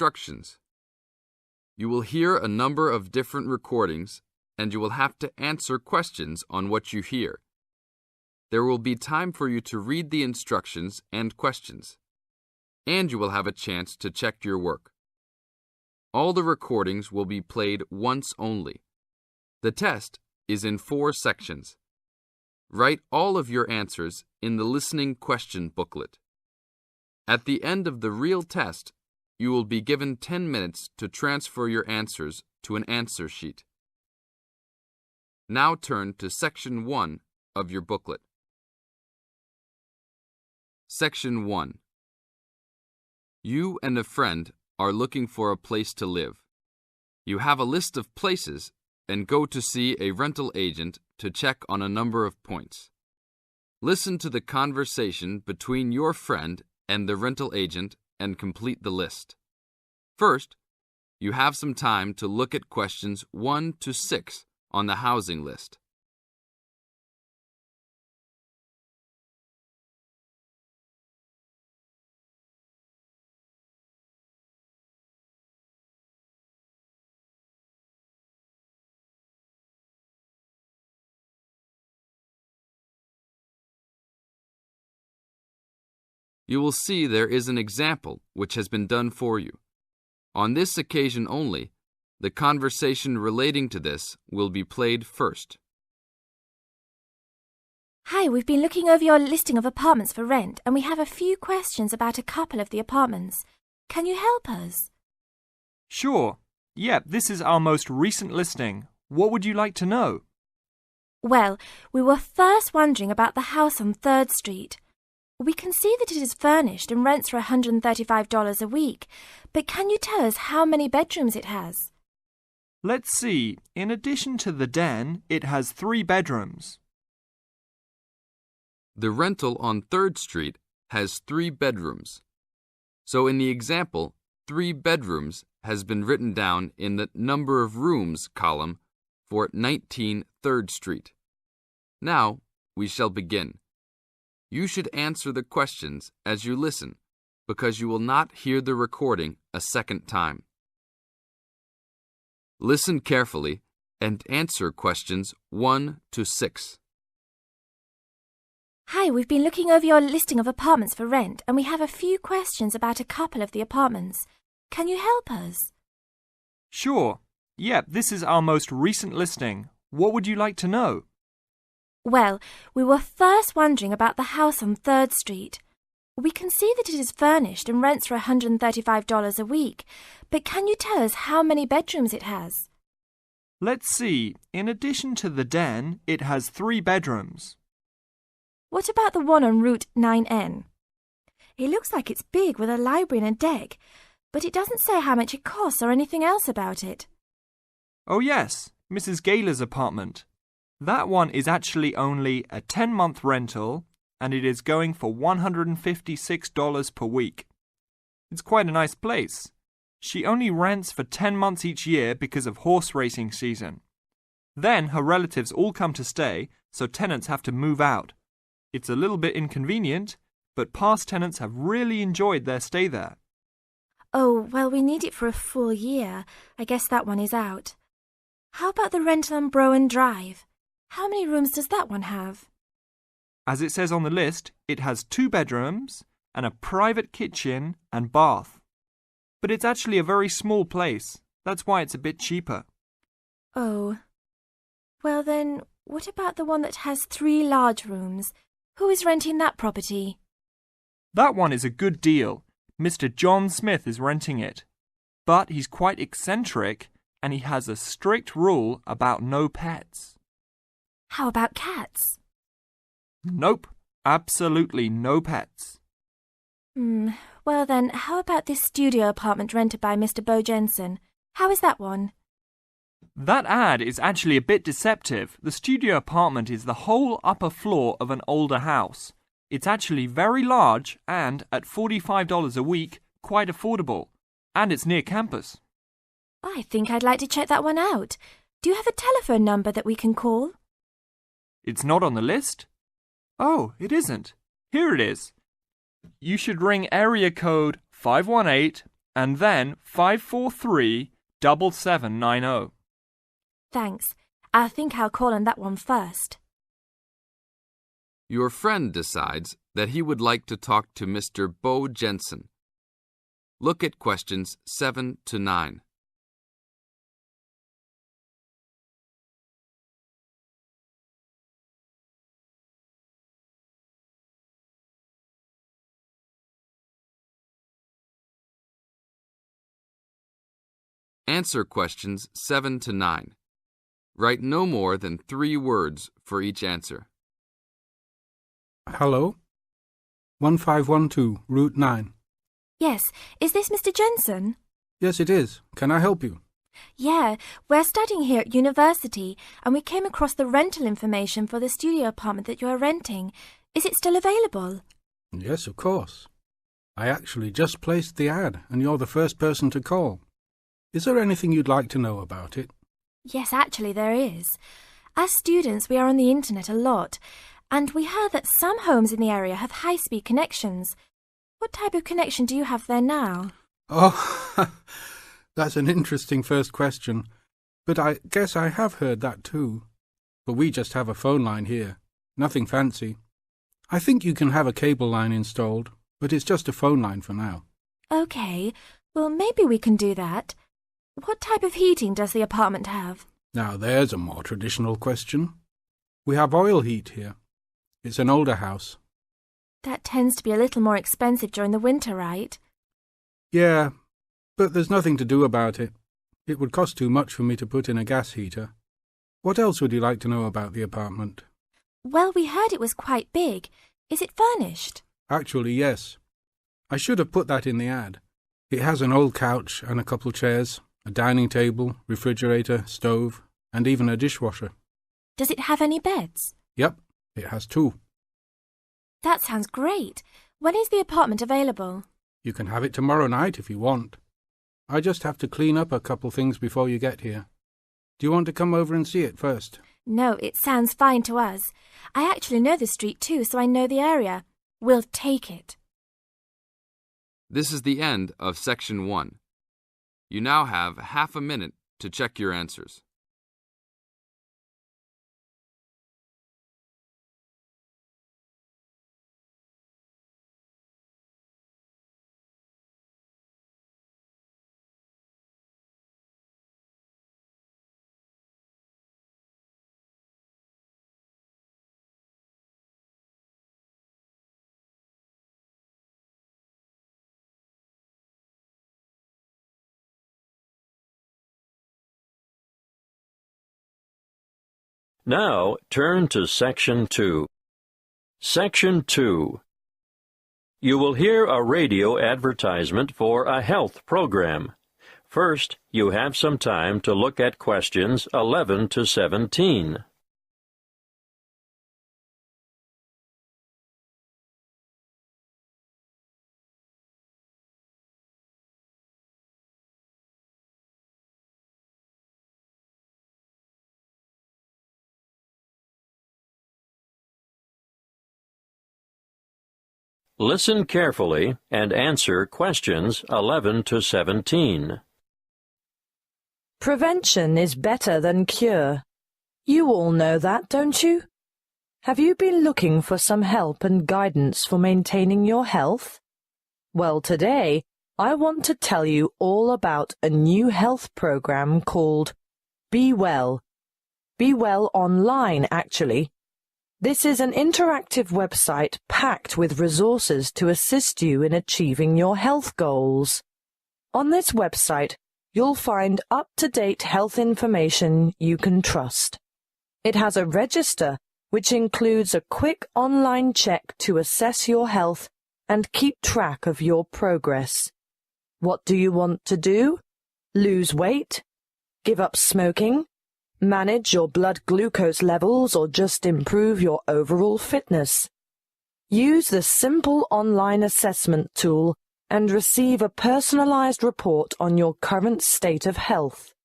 instructions. You will hear a number of different recordings, and you will have to answer questions on what you hear. There will be time for you to read the instructions and questions, and you will have a chance to check your work. All the recordings will be played once only. The test is in 4 sections. Write all of your answers in the listening question booklet. At the end of the real test, you will be given 10 minutes to transfer your answers to an answer sheet. Now turn to Section 1 of your booklet. Section 1. You and a friend are looking for a place to live. You have a list of places and go to see a rental agent to check on a number of points. Listen to the conversation between your friend and the rental agent and complete the list. First, you have some time to look at questions 1 to 6 on the housing list. You will see there is an example which has been done for you. On this occasion only, the conversation relating to this will be played first. Hi, we've been looking over your listing of apartments for rent, and we have a few questions about a couple of the apartments. Can you help us? Sure. Yep, this is our most recent listing. What would you like to know? Well, we were first wondering about the house on 3rd Street. We can see that it is furnished and rents for $135 a week, but can you tell us how many bedrooms it has? Let's see. In addition to the den, it has 3 bedrooms. The rental on 3rd Street has 3 bedrooms. So in the example, 3 bedrooms has been written down in the number of rooms column for 19 3rd Street. Now we shall begin. You should answer the questions as you listen, because you will not hear the recording a second time. Listen carefully and answer questions 1 to 6. Hi, we've been looking over your listing of apartments for rent, and we have a few questions about a couple of the apartments. Can you help us? Sure. Yep, this is our most recent listing. What would you like to know? Well, we were first wondering about the house on 3rd Street. We can see that it is furnished and rents for $135 a week, but can you tell us how many bedrooms it has? Let's see. In addition to the den, it has 3 bedrooms. What about the one on Route 9N? It looks like it's big with a library and a deck, but it doesn't say how much it costs or anything else about it. Oh yes, Mrs. Gaylor's apartment. That one is actually only a 10-month rental, and it is going for $156 per week. It's quite a nice place. She only rents for 10 months each year because of horse racing season. Then her relatives all come to stay, so tenants have to move out. It's a little bit inconvenient, but past tenants have really enjoyed their stay there. Oh, well, we need it for a full year. I guess that one is out. How about the rental on Browen Drive? How many rooms does that one have? As it says on the list, it has 2 bedrooms and a private kitchen and bath. But it's actually a very small place. That's why it's a bit cheaper. Oh. Well then, what about the one that has 3 large rooms? Who is renting that property? That one is a good deal. Mr. John Smith is renting it. But he's quite eccentric and he has a strict rule about no pets. How about cats? Nope, absolutely no pets. Well then, how about this studio apartment rented by Mr. Bo Jensen? How is that one? That ad is actually a bit deceptive. The studio apartment is the whole upper floor of an older house. It's actually very large and, at $45 a week, quite affordable. And it's near campus. I think I'd like to check that one out. Do you have a telephone number that we can call? It's not on the list? Oh, it isn't. Here it is. You should ring area code and then 543-7790. Thanks. I think I'll call on that one first. Your friend decides that he would like to talk to Mr. Bo Jensen. Look at questions 7 to 9. Answer questions 7 to 9. Write no more than 3 words for each answer. Hello? 1512, Route 9. Yes, is this Mr. Jensen? Yes, it is. Can I help you? Yeah, we're studying here at university and we came across the rental information for the studio apartment that you are renting. Is it still available? Yes, of course. I actually just placed the ad and you're the first person to call. Is there anything you'd like to know about it? Yes, actually there is. As students, we are on the internet a lot, and we heard that some homes in the area have high-speed connections. What type of connection do you have there now? Oh, that's an interesting first question. But I guess I have heard that too. But we just have a phone line here. Nothing fancy. I think you can have a cable line installed, but it's just a phone line for now. Okay, well maybe we can do that. What type of heating does the apartment have? Now there's a more traditional question. We have oil heat here. It's an older house. That tends to be a little more expensive during the winter, right? Yeah, but there's nothing to do about it. It would cost too much for me to put in a gas heater. What else would you like to know about the apartment? Well, we heard it was quite big. Is it furnished? Actually, yes. I should have put that in the ad. It has an old couch and a couple chairs, a dining table, refrigerator, stove, and even a dishwasher. Does it have any beds? Yep, it has 2. That sounds great. When is the apartment available? You can have it tomorrow night if you want. I just have to clean up a couple things before you get here. Do you want to come over and see it first? No, it sounds fine to us. I actually know the street too, so I know the area. We'll take it. This is the end of Section 1. You now have half a minute to check your answers. Now, turn to Section 2. Section 2. You will hear a radio advertisement for a health program. First, you have some time to look at questions 11 to 17. Listen carefully and answer questions 11 to 17. Prevention is better than cure. You all know that, don't you? Have you been looking for some help and guidance for maintaining your health? Well, today, I want to tell you all about a new health program called Be Well. Be Well Online, actually. This is an interactive website packed with resources to assist you in achieving your health goals. On this website, you'll find up-to-date health information you can trust. It has a register, which includes a quick online check to assess your health and keep track of your progress. What do you want to do? Lose weight? Give up smoking? Manage your blood glucose levels or just improve your overall fitness? Use the simple online assessment tool and receive a personalized report on your current state of health.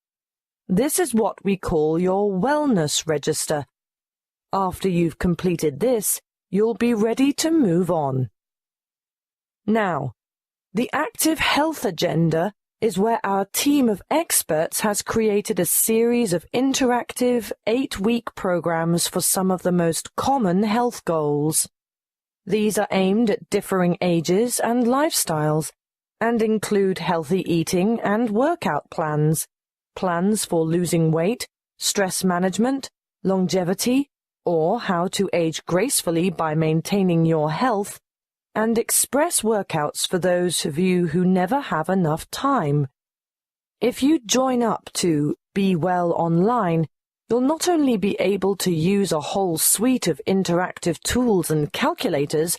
This is what we call your wellness register. After you've completed this, you'll be ready to move on. Now, The Active Health Agenda is where our team of experts has created a series of interactive 8-week programs for some of the most common health goals. These are aimed at differing ages and lifestyles and include healthy eating and workout plans, plans for losing weight, stress management, longevity, or how to age gracefully by maintaining your health, and express workouts for those of you who never have enough time. If you join up to Be Well Online, you'll not only be able to use a whole suite of interactive tools and calculators,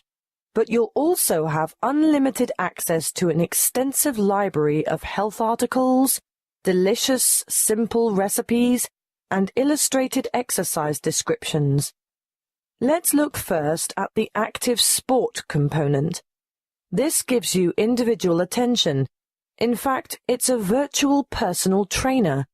but you'll also have unlimited access to an extensive library of health articles, delicious, simple recipes, and illustrated exercise descriptions. Let's look first at the active sport component. This gives you individual attention. In fact, it's a virtual personal trainer.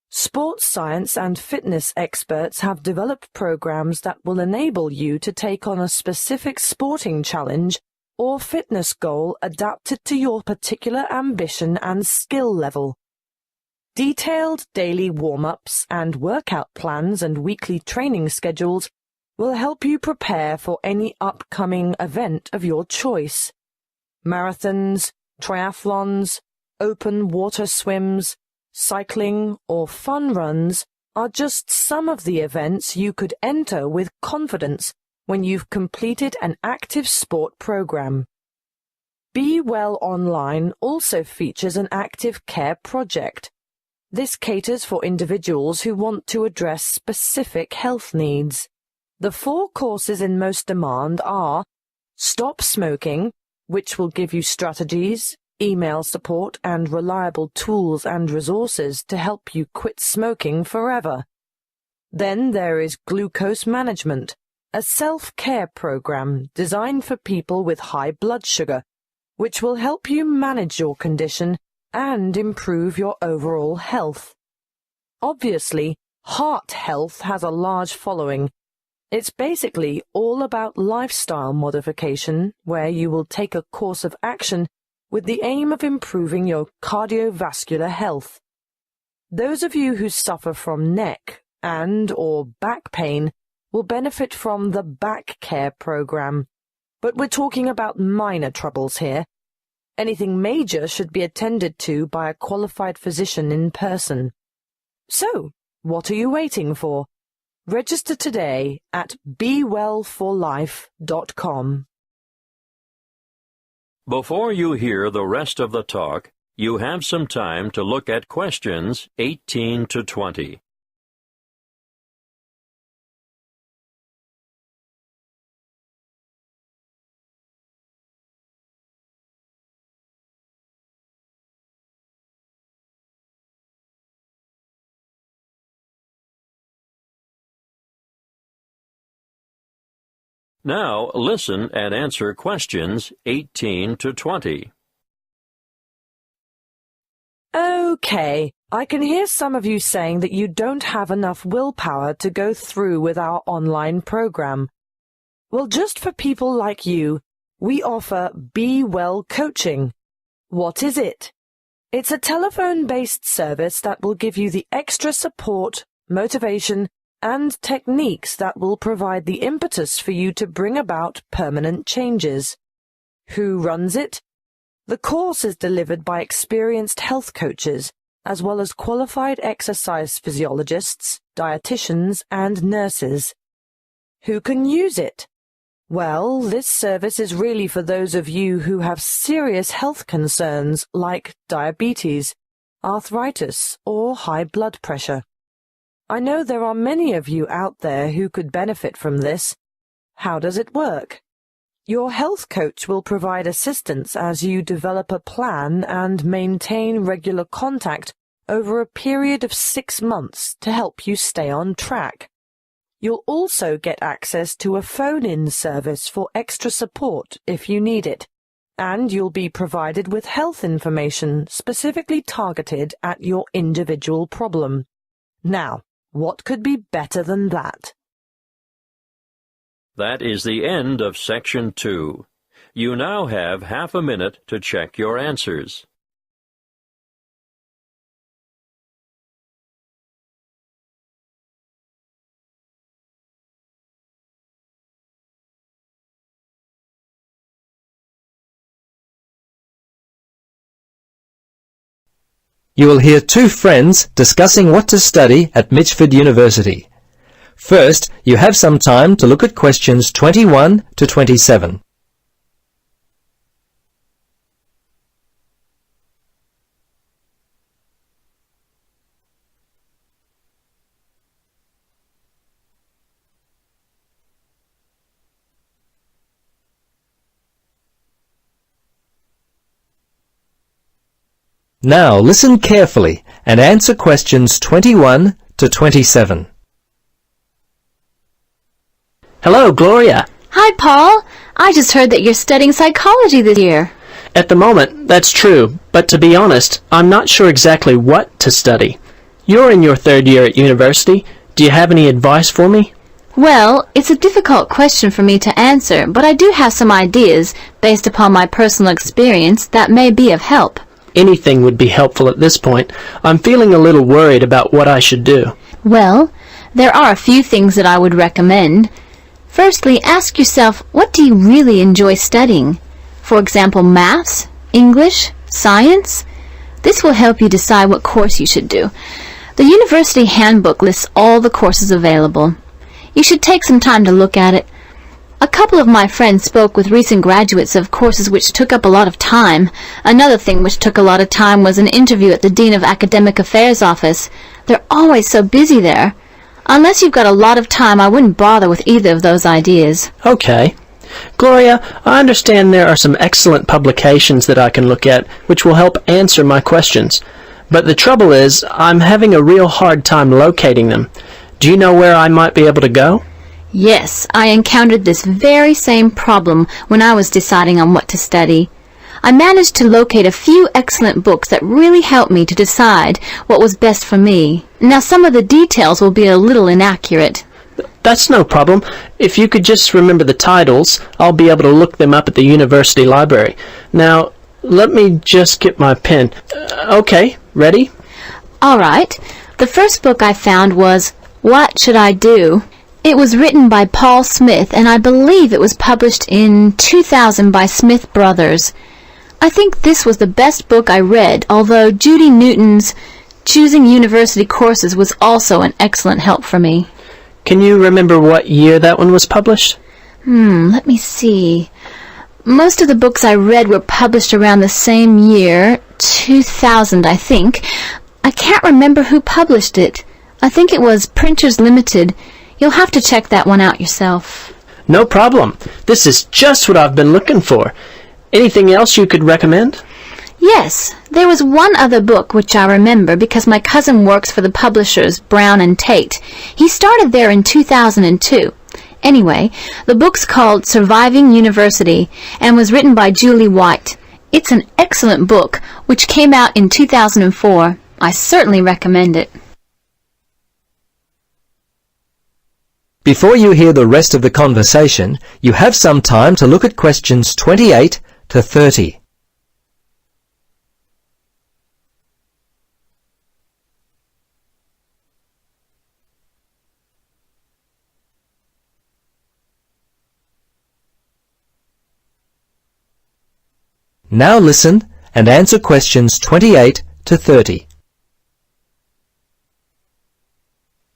Sports science and fitness experts have developed programs that will enable you to take on a specific sporting challenge or fitness goal adapted to your particular ambition and skill level. Detailed daily warm-ups and workout plans and weekly training schedules will help you prepare for any upcoming event of your choice. Marathons, triathlons, open water swims, cycling, or fun runs are just some of the events you could enter with confidence when you've completed an active sport program. Be Well Online also features an active care project. This caters for individuals who want to address specific health needs. The 4 courses in most demand are Stop Smoking, which will give you strategies, email support, and reliable tools and resources to help you quit smoking forever. Then there is Glucose Management, a self-care program designed for people with high blood sugar, which will help you manage your condition and improve your overall health. Obviously, heart health has a large following. It's basically all about lifestyle modification, where you will take a course of action with the aim of improving your cardiovascular health. Those of you who suffer from neck and/or back pain will benefit from the Back Care program, but we're talking about minor troubles here. Anything major should be attended to by a qualified physician in person. So, what are you waiting for? Register today at bewellforlife.com. Before you hear the rest of the talk, you have some time to look at questions 18 to 20. Now listen and answer questions 18 to 20. Okay, I can hear some of you saying that you don't have enough willpower to go through with our online program. Well, just for people like you, we offer Be Well Coaching. What is it? It's a telephone-based service that will give you the extra support, motivation, and techniques that will provide the impetus for you to bring about permanent changes. Who runs it? The course is delivered by experienced health coaches, as well as qualified exercise physiologists, dietitians, and nurses. Who can use it? Well, this service is really for those of you who have serious health concerns like diabetes, arthritis, or high blood pressure. I know there are many of you out there who could benefit from this. How does it work? Your health coach will provide assistance as you develop a plan and maintain regular contact over a period of 6 months to help you stay on track. You'll also get access to a phone-in service for extra support if you need it, and you'll be provided with health information specifically targeted at your individual problem. Now, what could be better than that? That is the end of Section 2. You now have half a minute to check your answers. You will hear two friends discussing what to study at Mitchford University. First, you have some time to look at questions 21 to 27. Now listen carefully and answer questions 21 to 27. Hello, Gloria. Hi, Paul. I just heard that you're studying psychology this year. At the moment, that's true, but to be honest, I'm not sure exactly what to study. You're in your third year at university. Do you have any advice for me? Well, it's a difficult question for me to answer, but I do have some ideas, based upon my personal experience, that may be of help. Anything would be helpful at this point. I'm feeling a little worried about what I should do. Well, there are a few things that I would recommend. Firstly, ask yourself, what do you really enjoy studying? For example, maths, English, science? This will help you decide what course you should do. The university handbook lists all the courses available. You should take some time to look at it. A couple of my friends spoke with recent graduates of courses which took up a lot of time. Another thing which took a lot of time was an interview at the Dean of Academic Affairs office. They're always so busy there. Unless you've got a lot of time, I wouldn't bother with either of those ideas. Okay. Gloria, I understand there are some excellent publications that I can look at which will help answer my questions. But the trouble is, I'm having a real hard time locating them. Do you know where I might be able to go? Yes, I encountered this very same problem when I was deciding on what to study. I managed to locate a few excellent books that really helped me to decide what was best for me. Now, some of the details will be a little inaccurate. That's no problem. If you could just remember the titles, I'll be able to look them up at the university library. Now, let me just get my pen. Okay, ready? All right. The first book I found was What Should I Do? It was written by Paul Smith, and I believe it was published in 2000 by Smith Brothers. I think this was the best book I read, although Judy Newton's Choosing University Courses was also an excellent help for me. Can you remember what year that one was published? Let me see. Most of the books I read were published around the same year, 2000, I think. I can't remember who published it. I think it was Printers Limited. You'll have to check that one out yourself. No problem. This is just what I've been looking for. Anything else you could recommend? Yes, there was one other book which I remember because my cousin works for the publishers Brown and Tate. He started there in 2002. Anyway, the book's called Surviving University and was written by Julie White. It's an excellent book which came out in 2004. I certainly recommend it. Before you hear the rest of the conversation, you have some time to look at questions 28 to 30. Now listen and answer questions 28 to 30.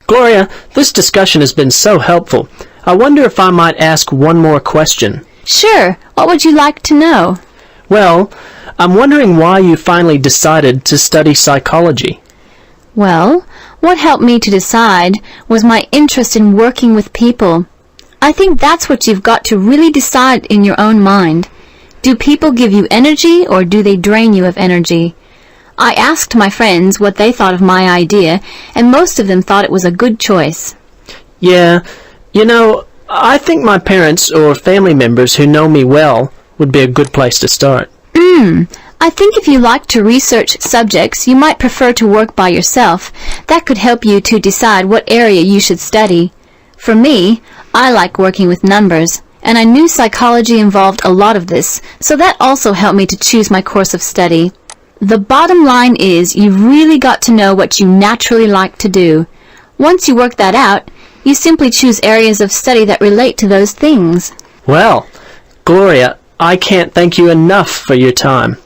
Gloria, this discussion has been so helpful. I wonder if I might ask one more question. Sure. What would you like to know? Well, I'm wondering why you finally decided to study psychology. Well, what helped me to decide was my interest in working with people. I think that's what you've got to really decide in your own mind. Do people give you energy or do they drain you of energy? I asked my friends what they thought of my idea, and most of them thought it was a good choice. Yeah, you know, I think my parents or family members who know me well would be a good place to start. I think if you like to research subjects, you might prefer to work by yourself. That could help you to decide what area you should study. For me, I like working with numbers, and I knew psychology involved a lot of this, so that also helped me to choose my course of study. The bottom line is you've really got to know what you naturally like to do. Once you work that out, you simply choose areas of study that relate to those things. Well, Gloria, I can't thank you enough for your time.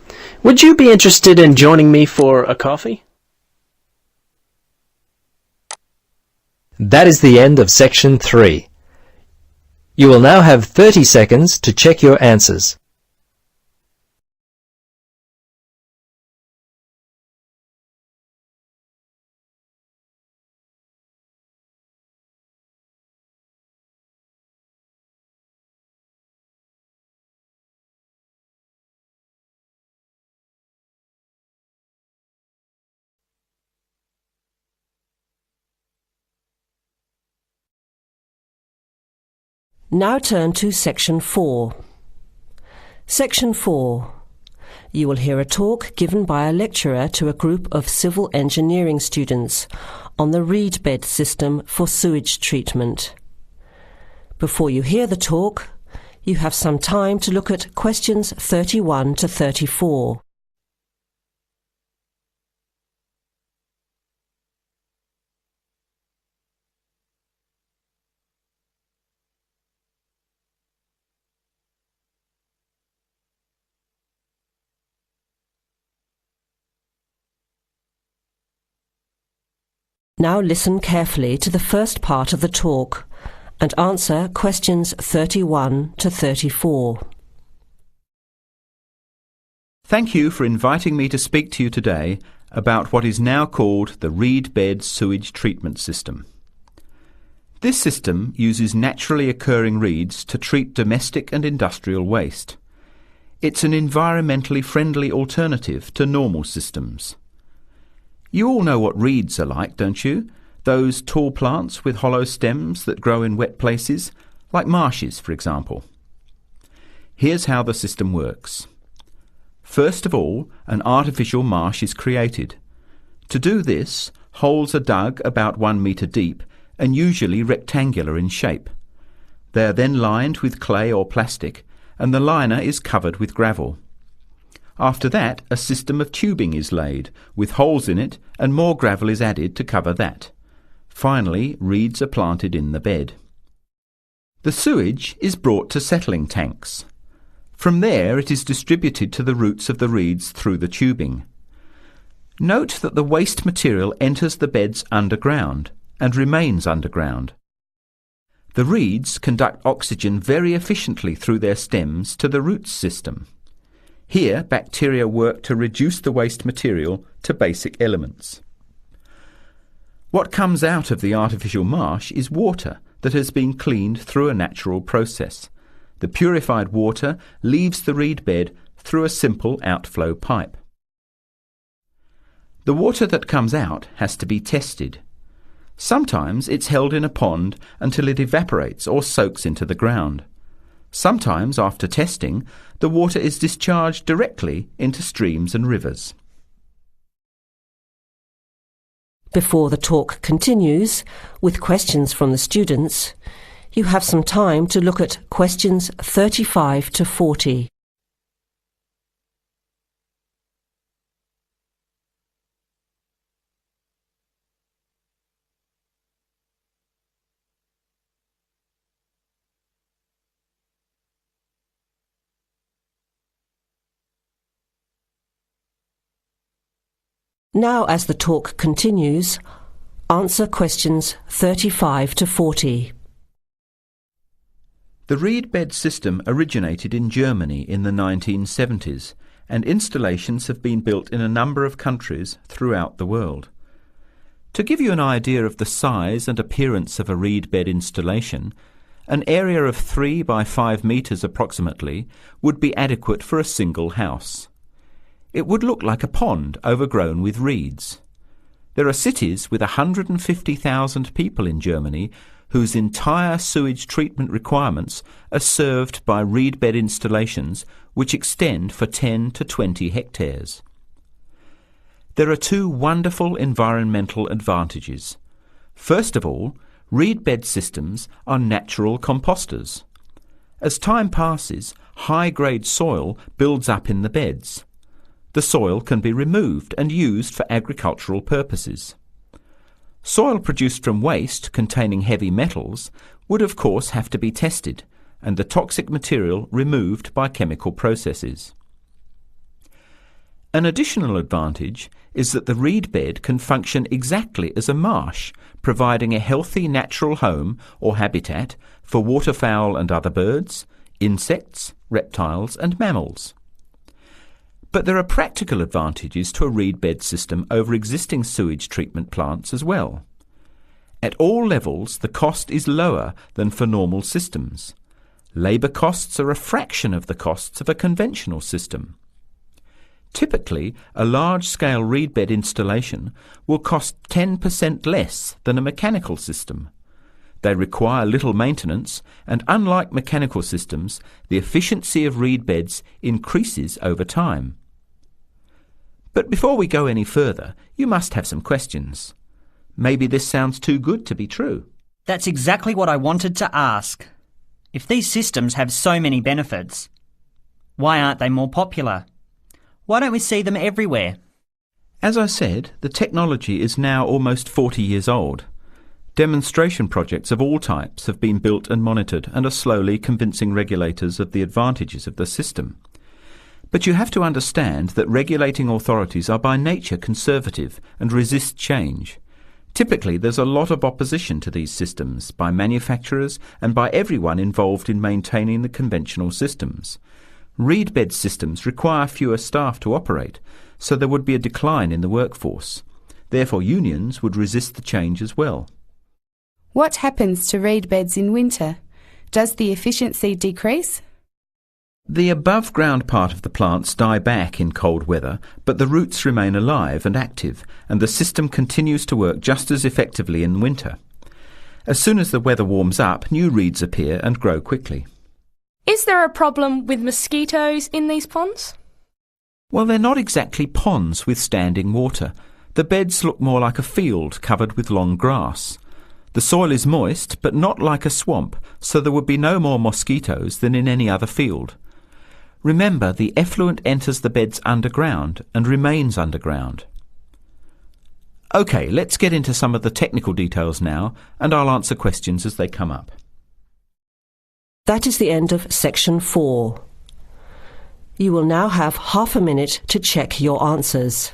Would you be interested in joining me for a coffee? That is the end of section 3. You will now have 30 seconds to check your answers. Now turn to Section 4. Section 4. You will hear a talk given by a lecturer to a group of civil engineering students on the reed bed system for sewage treatment. Before you hear the talk, you have some time to look at questions 31 to 34. Now listen carefully to the first part of the talk and answer questions 31 to 34. Thank you for inviting me to speak to you today about what is now called the reed bed sewage treatment system. This system uses naturally occurring reeds to treat domestic and industrial waste. It's an environmentally friendly alternative to normal systems. You all know what reeds are like, don't you? Those tall plants with hollow stems that grow in wet places, like marshes, for example. Here's how the system works. First of all, an artificial marsh is created. To do this, holes are dug about 1 metre deep and usually rectangular in shape. They are then lined with clay or plastic, and the liner is covered with gravel. After that, a system of tubing is laid, with holes in it, and more gravel is added to cover that. Finally, reeds are planted in the bed. The sewage is brought to settling tanks. From there, it is distributed to the roots of the reeds through the tubing. Note that the waste material enters the beds underground and remains underground. The reeds conduct oxygen very efficiently through their stems to the roots system. Here, bacteria work to reduce the waste material to basic elements. What comes out of the artificial marsh is water that has been cleaned through a natural process. The purified water leaves the reed bed through a simple outflow pipe. The water that comes out has to be tested. Sometimes it's held in a pond until it evaporates or soaks into the ground. Sometimes, after testing, the water is discharged directly into streams and rivers. Before the talk continues, with questions from the students, you have some time to look at questions 35 to 40. Now, as the talk continues, answer questions 35 to 40. The reed bed system originated in Germany in the 1970s, and installations have been built in a number of countries throughout the world. To give you an idea of the size and appearance of a reed bed installation, an area of 3 by 5 metres approximately would be adequate for a single house. It would look like a pond overgrown with reeds. There are cities with 150,000 people in Germany whose entire sewage treatment requirements are served by reed bed installations which extend for 10 to 20 hectares. There are two wonderful environmental advantages. First of all, reed bed systems are natural composters. As time passes, high-grade soil builds up in the beds. The soil can be removed and used for agricultural purposes. Soil produced from waste containing heavy metals would of course have to be tested and the toxic material removed by chemical processes. An additional advantage is that the reed bed can function exactly as a marsh, providing a healthy natural home or habitat for waterfowl and other birds, insects, reptiles and mammals. But there are practical advantages to a reed bed system over existing sewage treatment plants as well. At all levels, the cost is lower than for normal systems. Labour costs are a fraction of the costs of a conventional system. Typically, a large-scale reed bed installation will cost 10% less than a mechanical system. They require little maintenance, and unlike mechanical systems, the efficiency of reed beds increases over time. But before we go any further, you must have some questions. Maybe this sounds too good to be true. That's exactly what I wanted to ask. If these systems have so many benefits, why aren't they more popular? Why don't we see them everywhere? As I said, the technology is now almost 40 years old. Demonstration projects of all types have been built and monitored and are slowly convincing regulators of the advantages of the system. But you have to understand that regulating authorities are by nature conservative and resist change. Typically, there's a lot of opposition to these systems by manufacturers and by everyone involved in maintaining the conventional systems. Reed bed systems require fewer staff to operate, so there would be a decline in the workforce. Therefore, unions would resist the change as well. What happens to reed beds in winter? Does the efficiency decrease? The above-ground part of the plants die back in cold weather, but the roots remain alive and active, and the system continues to work just as effectively in winter. As soon as the weather warms up, new reeds appear and grow quickly. Is there a problem with mosquitoes in these ponds? Well, they're not exactly ponds with standing water. The beds look more like a field covered with long grass. The soil is moist, but not like a swamp, so there would be no more mosquitoes than in any other field. Remember, the effluent enters the beds underground and remains underground. OK, let's get into some of the technical details now, and I'll answer questions as they come up. That is the end of section 4. You will now have half a minute to check your answers.